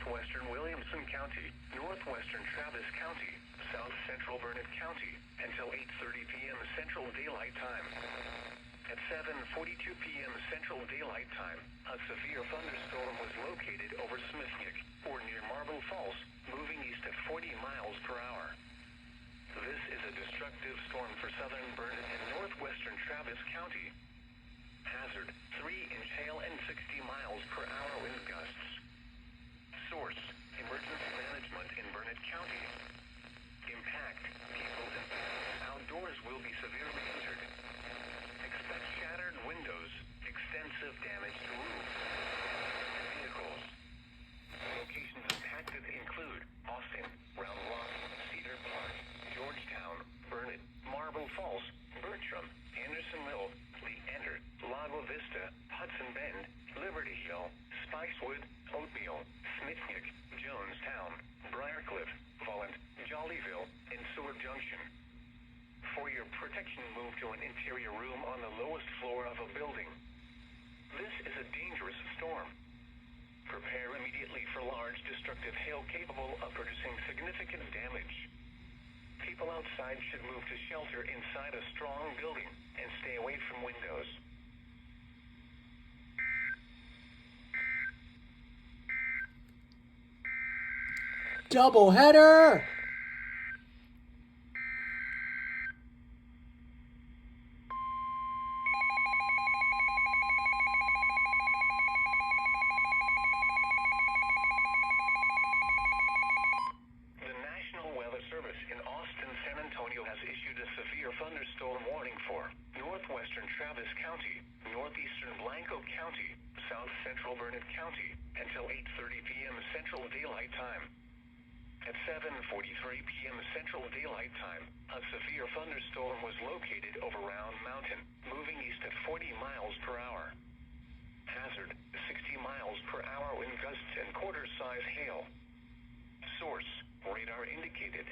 northwestern Williamson County, northwestern Travis County, south central Burnett County, until 8:30 p.m. Central Daylight Time. At 7:42 p.m. Central Daylight Time, a severe thunderstorm was located over Smithnick, or near Marble Falls, moving east at 40 miles per hour. This is a destructive storm for southern Burnett and northwestern Travis County. Hazard, 3-inch hail and 60 miles per hour wind gusts. Source, emergency management in Burnett County. Impact, people and pets outdoors will be severely injured. Expect shattered windows, extensive damage to roofs and vehicles. Locations impacted include Austin, Round Rock, Cedar Park, Georgetown, Burnett, Marble Falls, Bertram, Anderson Mill, Leander, Lago Vista, Hudson Bend, Liberty Hill, Spicewood, Oatmeal, Smithnick, Jonestown, Briarcliff, Vollant, Jollyville, and Seward Junction. For your protection, move to an interior room on the lowest floor of a building. This is a dangerous storm. Prepare immediately for large destructive hail capable of producing significant damage. People outside should move to shelter inside a strong building and stay away from windows. Doubleheader! In Austin, San Antonio has issued a severe thunderstorm warning for northwestern Travis County, northeastern Blanco County, south central Burnett County, until 8:30 p.m. Central Daylight Time. At 7:43 p.m. Central Daylight Time, a severe thunderstorm was located over Round Mountain, moving east at 40 miles per hour. Hazard, 60 miles per hour wind gusts and quarter-size hail. Source, radar indicated.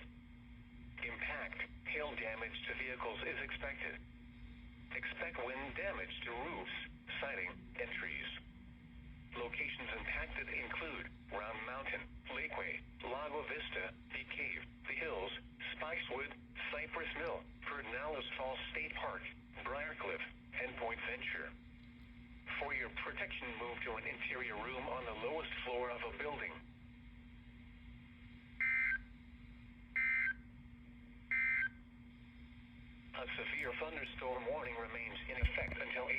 Impact, hail damage to vehicles is expected. Expect wind damage to roofs, siding, and trees. Locations impacted include Round Mountain, Lakeway, Lago Vista, The Cave, The Hills, Spicewood, Cypress Mill, Pedernales Falls State Park, Briarcliff, and Point Venture. For your protection, move to an interior room on the lowest floor of a building. A severe thunderstorm warning remains in effect until 8